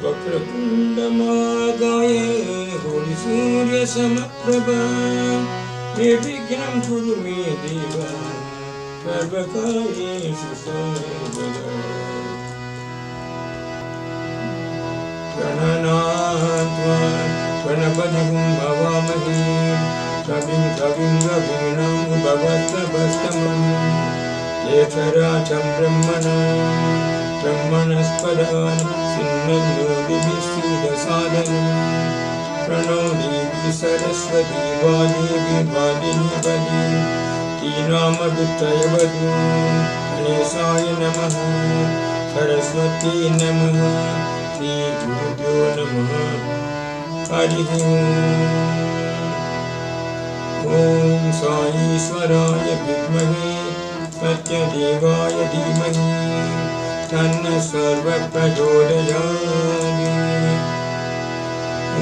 वक्रतुण्डमहाकाय सूर्यसमप्रभा निर्विघ्नं कुरु मे देव सर्वकार्येषु सर्वदा। गणनात्वा गणपतिं भवामहे कविं रवीणामुपवस्त्रभस्तमम् येतराचं ब्रह्मणस्पदान् सिन्नन्नोदिभिश्रीदसादनम् प्रणो देवी सरस्वती वादेवी वादिनीपदी तीनामभित्रयवधू गणेशाय नमः सरस्वती नमः श्रीगुरुभ्यो नमः हरिः ओम साईश्वराय विद्महे सत्यदेवाय धीमहि तन्नः सर्वप्रचोदयात्।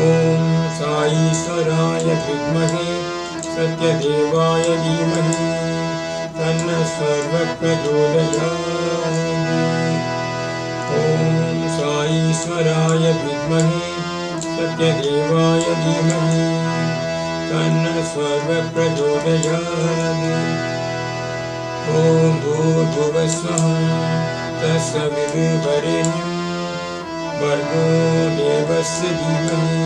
ओम साईश्वराय विद्महे सत्यदेवाय धीमहि तन्नः सर्वप्रचोदयात्। ओम साईश्वराय विद्महे सत्यदेवाय धीमहि तन्नः सर्वप्रचोदयात्। ओम भूर्भुवस्वः तत्सवितुर्वरेण्यं भर्गो देवस्य धीमहि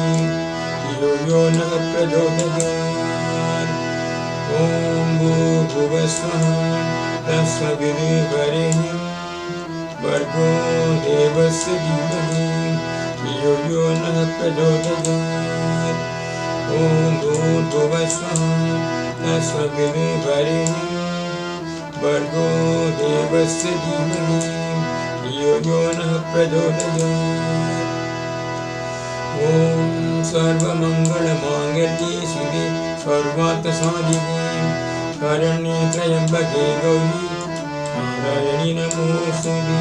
धियो यो नः प्रचोदयात्। ओम भूर्भुवस्वः तत्सवितुर्वरेण्यं भर्गो देवस्य धीमहि धियो यो नः प्रचोदयात्। ओम भूर्भुवस्वः तत्सवितुर्वरेण्यं भर्गो देवस्य धीमहि धियो यो नः प्रचोदयात्। ओम सर्वमङ्गलमाङ्गल्ये शिवे सर्वार्थसाधिके शरण्ये त्र्यम्बके गौरी नारायणि नमोऽस्तुते।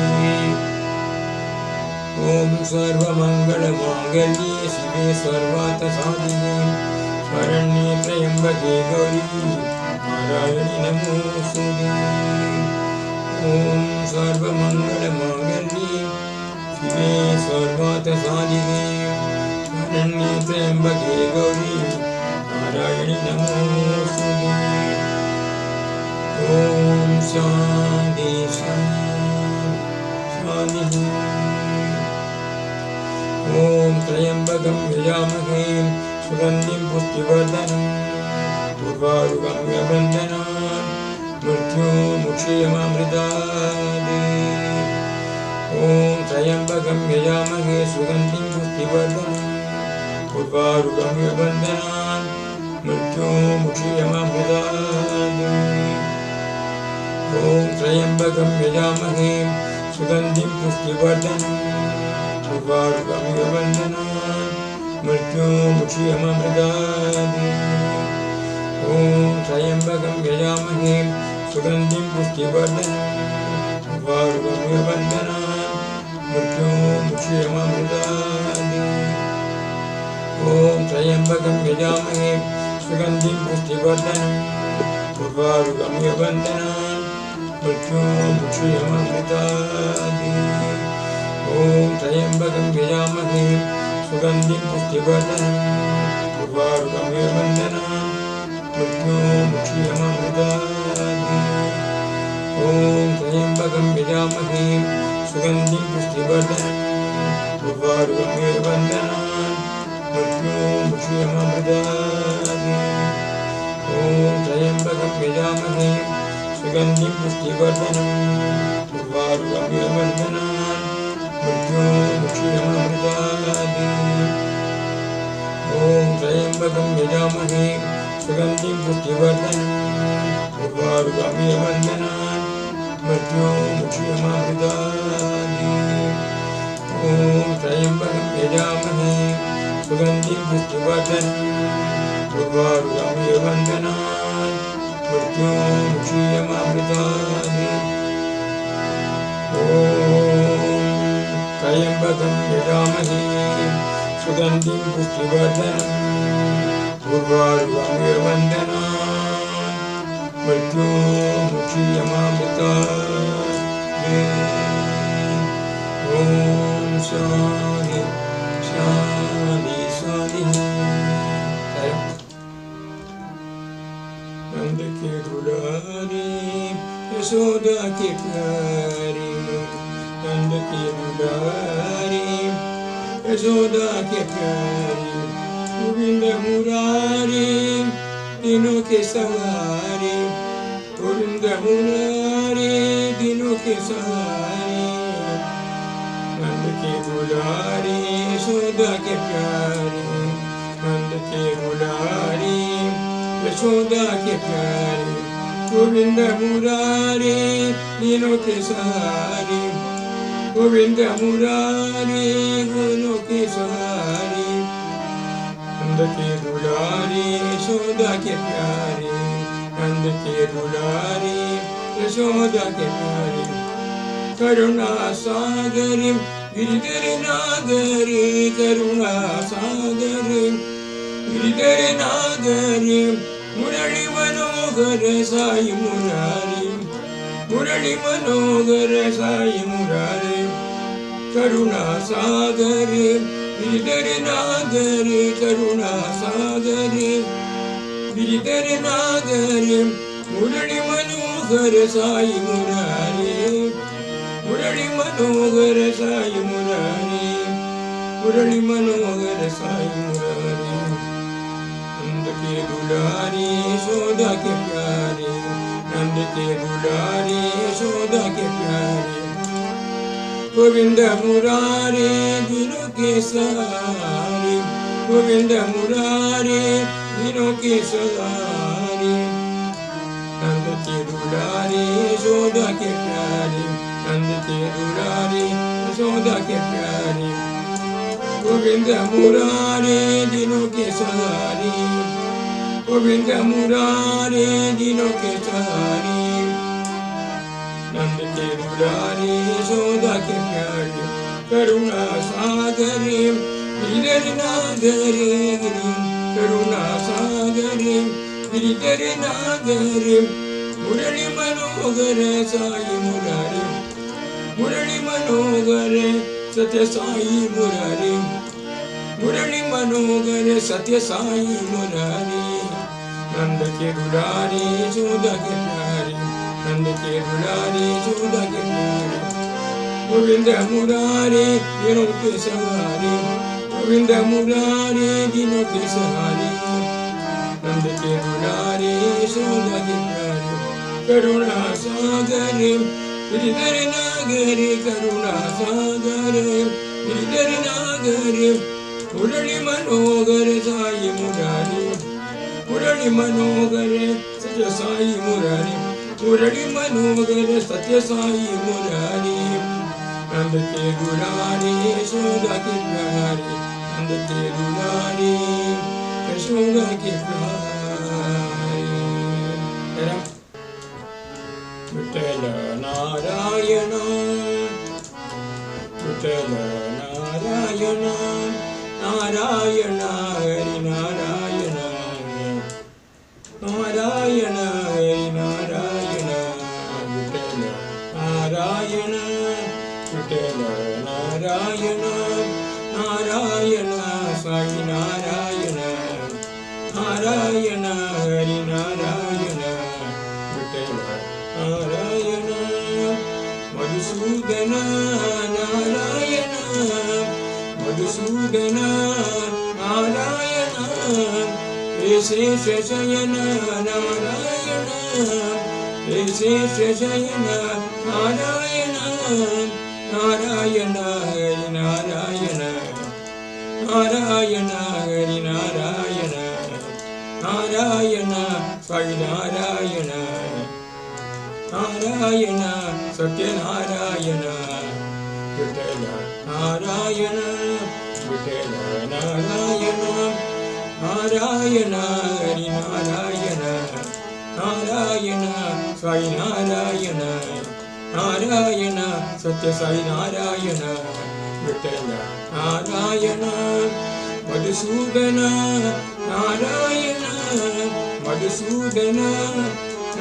ओम सर्वमङ्गलमाङ्गल्ये शिवे सर्वार्थसाधिके शरण्ये त्र्यम्बके गौरी नारायणि नमोऽस्तुते। ओम सर्वमङ्गलमाङ्गल्ये शिवे सर्वार्थसाधिके शरण्ये त्र्यम्बके गौरी नारायणि नमोऽस्तुते। ओम शान्ति शान्तिः। ओम त्र्यम्बकं यजामहे सुगन्धिं पुष्टिवर्धनम् उर्वारुकं वन्दनान् मृत्युमुक्षीयमामृतात्। ओम त्र्यम्बकं यजामहे सुगन्धिं पुष्टिवर्धनम् उर्वारुकं वन्दनान् मृत्युमुक्षीयमामृतात्। ओम त्र्यम्बकं यजामहे सुगन्धिं पुष्टिवर्धनम् उर्वारुकं वन्दनान् मृत्युमुक्षीयमामृतात्। ओम त्र्यम्बकं यजामहे सुगन्धिं पुष्टिवर्धनम् उर्वारुकं वन्दनान् मृत्युमुक्षीयमामृतात्। ओम त्र्यम्बकं यजामहे सुगन्धिं पुष्टिवर्धनम् उर्वारुकं वन्दनान् मृत्युमुक्षीयमामृतात्। ओम त्र्यम्बकं यजामहे सुगन्धिं पुष्टिवर्धनम् उर्वारुकं वन्दनान् मृत्युमुक्षीयमामृतात्। ओम त्र्यम्बकं यजामहे सुगन्धिं पुष्टिवर्धनम् उर्वारुकं वन्दनान् मृत्युमुक्षीयमामृतात्। ओम त्र्यम्बकं यजामहे सुगन्धिं पुष्टिवर्धनम् उर्वारुकं वन्दनान् मृत्युमुक्षीयमामृतात्। ओम त्र्यम्बकं यजामहे सुगन्धिं पुष्टिवर्धनम् उर्वारुकं वन्दनान् मृत्युमुक्षीयमामृतात्। ओम त्र्यम्बकं यजामहे सुगन्धिं पुष्टिवर्धनम् उर्वारुकं वन्दनान् मृत्युमुक्षीयमामृतात्। ओम त्र्यम्बकं यजामहे सुगन्धिं पुष्टिवर्धनम् उर्वारुकं वन्दनान् मृत्युमुक्षीयमामृतात्। ओम शान्ति यशोदा के प्यारे नंद के दुलारे यशोदा के प्यारे गोविंद मुरारे तीनों के सवारे गोविंद मुरारे तीनों के सवारे नंद के दुलारे यशोदा के प्यारे नंद के दुलारे यशोदा के प्यारे गोविंद मुरारे तीनों के सहारे गोविंद मुरारे तीनों के सहारे नंद के दुलारे यशोदा के प्यारे नंद के दुलारे यशोदा के प्यारे करुणा सागर गिरिधर नागर करुणा सागर गिरिधर नागर मुरली मनोहर साई मुरारी मुरली मनोहर साई मुरारी करुणा सागर गिरिधर नागर करुणा सागर गिरिधर नागर मुरली मनोहर साई मुरारी मुरली मनोहर साई मुरारी मुरली मनोहर साई मुरारी नंद के दुलारे यशोदा के प्यारे नंद के दुलारे यशोदा के प्यारे गोविंद मुरारे दिनों के सहारे गोविंद मुरारे दिनों के सहारे नंद के दुलारे यशोदा के प्यारे नंद के दुलारे यशोदा के प्यारे गोविंद मुरारे दिनों के सहारे गोविंद मुरारे दिनों के सहारे नंद के दुलारे यशोदा के प्यारे करुणा सागर गिरिधर नागर करुणा सागर गिरिधर नागर मुरली मनोहर साई मुरारी मुरली मनोहर सत्य साई मुरारी मुरली मनोहर सत्य साई मुरारी नंद के दुलारे यशोदा के प्यारे नंद के दुलारे यशोदा के प्यारे गोविंद मुरारे दिनों के सहारे गोविंद मुरारे दिनों के सहारे नंद के दुलारे यशोदा के प्यारे करुणा सागर गिरिधर नागर करुणा सागर गिरिधर नागर मुरली मनोहर साई मुरारी मुरली मनोहर सत्य साई मुरारी मुरली मनोहर सत्य साई मुरारी नंद के दुलारे यशोदा के प्यारे नंद के दुलारे यशोदा के प्यारे विठ्ठल नारायण विठ्ठल नारायण नारायण हरि नारायण नारायण हरि नारायण विठ्ठल नारायण विठ्ठल नारायण नारायण साई नारायण नारायण हरि नारायण विठ्ठल नारायण मधुसूदन नारायण मधुसूदन नारायण शेष शयन नारायण शेष शयन नारायण नारायण हरि नारायण नारायण हरि नारायण नारायण साई नारायण नारायण सत्यनारायण विठ्ठल नारायण विठ्ठल नारायण नारायण हरि नारायण नारायण साई नारायण नारायण सत्य साई नारायण विठ्ठल नारायण मधुसूदन नारायण मधुसूदन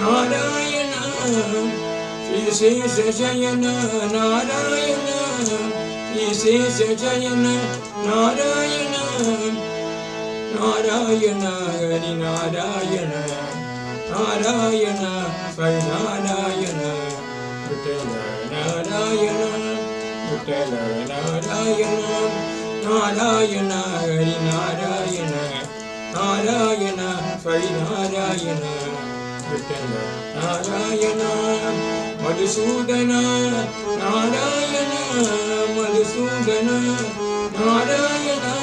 नारायण शेष शयन नारायण शेष शयन Narayan Narayan Hari Narayan Narayan Sai Narayan Narayana, Vittala Narayana, Narayana, Hari Narayana, Narayana, Sai Narayana, Vittala Narayana, Madhusudana, Narayana, Madhusudana, Narayana,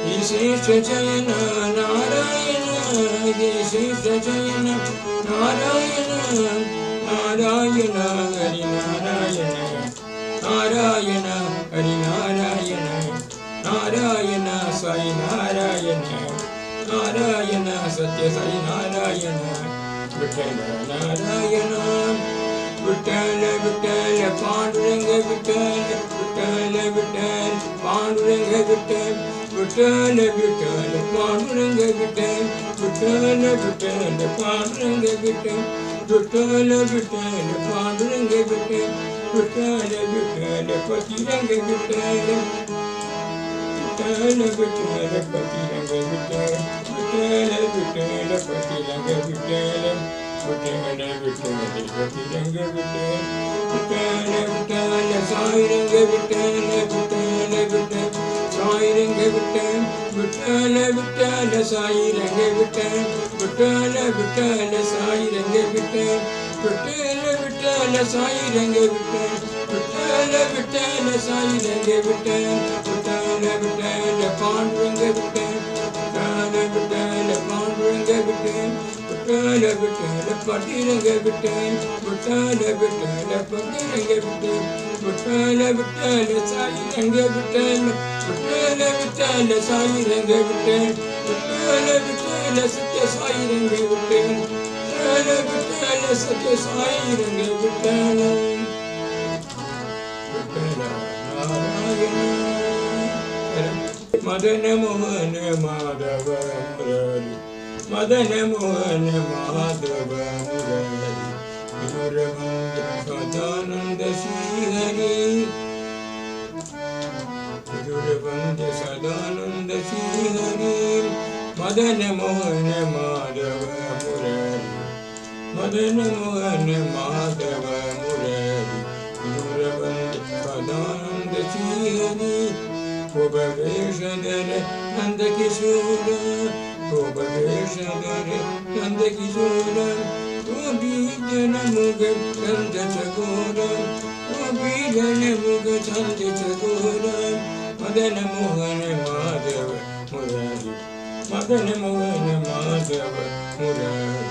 Isesha Jayana, Narayana, Isesha Jayana, Narayana, Narayana, Hari Narayana, Narayana, Hari Narayana, Narayana, Sai Narayana, Narayana, Satya Sai Narayana, Vittala Narayana, Vittala, Vittala, Panduranga Vittala, Vittala, Vittala, Panduranga Vittala, Vittala, Vittala, Panduranga Vittala, Vittala, Vittala, Panduranga Vittala, Vittala, Vittala, Panduranga Vittala, Vittala, Vittala, Patiranga Vittala, Vittala, Vittala, Patiranga Vittala, Vittala, Vittala, Patiranga Vittala, Vittala, Vittala, Patiranga Vittala, Vittala, Vittala, Sairanga Vittala, Vittala, Vittala, Sairanga Vittala, Vittala, Vittala, Sairanga Vittala, Vittala, Vittala, Sairanga Vittala, Vittala, Vittala, Sairanga Vittala, Vittala, Vittala, Sairanga Vittala, Vittala, Vittala, Panduranga Vittala, Vittala, Vittala, Panduranga Vittala, Vittala, Vittala, Patiranga Vittala, Vittala, Vittala, Patiranga Vittala, Vittala, Vittala, Sairanga Vittala, Vittala, Vittala, Sairanga Vittala, Vittala, Vittala, Satya Sairanga Vittala, Vittala, Vittala, Satya Sairanga Vittala, Vittala Narayana, Madana Mohana Madhava Murari, Madana Mohana Madhava Murari, Viduravanda Sadananda Shri Hari, Viduravanda Sadananda Shri Hari, Madana Mohana Madhava Murari, Madana Mohana Madhava Murari, Viduravanda Sadananda Shri Hari, Gopaveshadara Nanda Kishora, Gopaveshadara Nanda Kishora, Gopijana Muga Chanda Chakora, Gopijana Muga Chanda Chakora, Madana Mohana Madhava Murari, Madana Mohana Madhava Murari,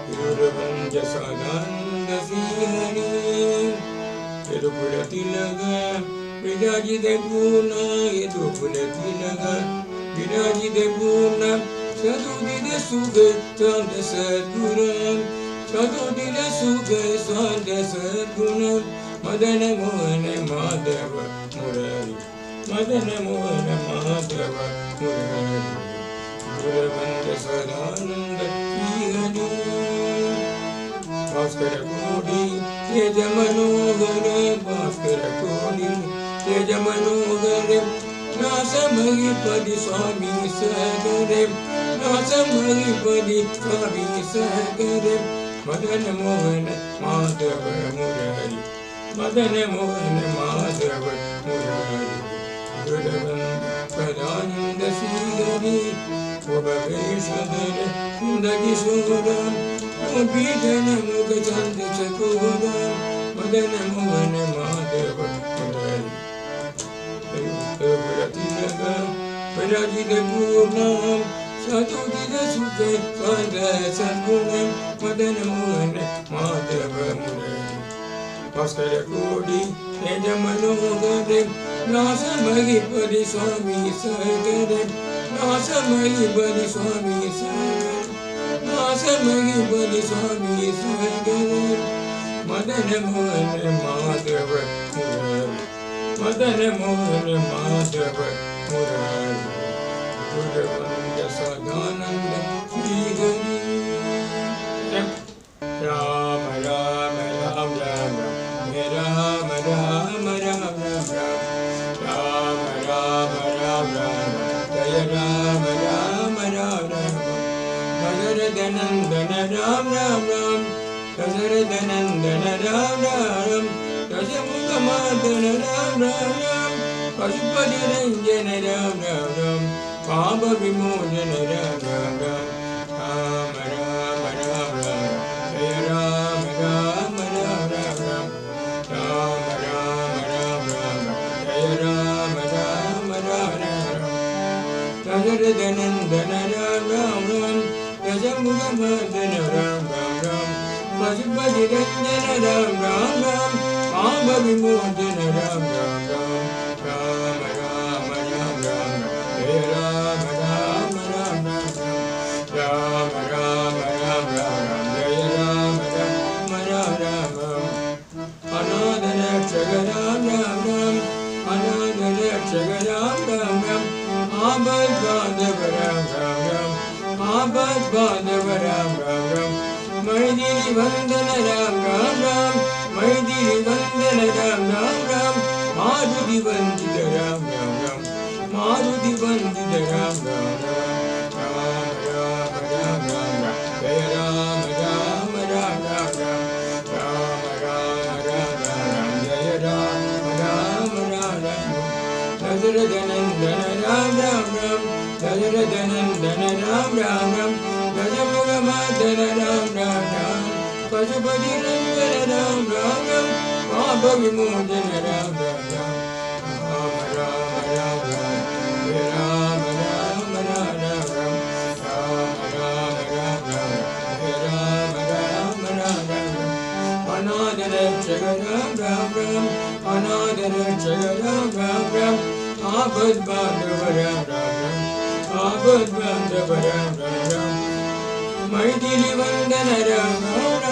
Viduravanda Sadananda Shri Hari, Yedupura Tilaga, Virajita Purna, Yedupura Tilaga, Virajita Purna, Sadhudita Sukha, Sanda Sadguna, Sadhudita Sukha, Sanda Sadguna, Madana Mohana Madhava Murari, Madana Mohana Madhava Murari, Viduravanda Sadananda Shri Hari, Bhaskara Kodi, Teja Manohara, Bhaskara Kodi, Teja Manohara, Nasamahipadi Swami Sagare, Nasamahipadi Swami Sagare, Madana Mohana Madhava Murari, Madana Mohana Madhava Murari, Viduravanda Sadananda Shri Hari, Gopaveshadara Nanda Kishora, Gopijana Muga Chanda Chakora, Madana Mohana Madhava Murari, Yedupura Tilaga, Virajita Purna, Sadhudita Sukha, Sanda Sadguna, Madana Mohana Madhava Murari, Bhaskara Kodi, Teja Manohara, Nasamahipadi Swami Sagare, Nasamahipadi Swami Sagare, Nasamahipadi Swami Sagare, Madana Mohana Madhava Murari, Madana Mohana Madhava Murari, Viduravanda Sadananda Shri Hari, Rama Rama Ram Ram Ram, Rama Rama Ram Ram Ram, Rama Rama Ram Ram, Jaya Rama Rama Ram Ram, Dasaratha Nandana Ram Ram Ram, Dasaratha Nandana Shubhamadana Ram Ram Ram Pashupati Ranjana Ram Ram Ram Papa Vimodana Ram Ram Ram Rama Rama Rama Rama Jaya Rama Rama Rama Rama Rama Rama Rama Rama Jaya Rama Rama Rama Rama Dasarathanandana Ram Ram Ram Dasamukhamadana Ram Ram Ram Pashupati Ranjana Ram Ram Ram Papa Vimodana Ram Ram Ram Rama Rama Rama Rama Jaya Rama Rama Rama Rama Rama Rama Rama Jaya Rama Rama Rama Ananda Rakshaka Ram Ram Ram Ananda Rakshaka Ram Ram Ram Abad Bandhava Ram Ram Ram Abad Bandhava Ram Ram Ram Maidiri Vandana Ram Ram Ram Maidiri Vandana Ram Ram Ram Maruti Vandita Ram Ram Ram Maruti Vandita Ram Ram Ram Rama Rama Rama Rama Jaya Rama Rama Rama Rama Rama Rama Rama Jaya Rama Rama Rama Dasarathanandana Ram Ram Ram Dasarathanandana Ram Ram Ram Dasamukhamadana Ram Ram Ram Pashupati Ranjana Ram Ram Ram Papa Vimodana Ram Ram Ram Rama Rama Rama Rama Rama Rama Rama Rama Rama Rama Rama Rama Ananda Rakshaka Ram Ram Ram Ananda Rakshaka Ram Ram Ram Abad Bandhava Ram Ram Ram Abad Bandhava Ram Ram Ram Maidiri Vandana Ram Ram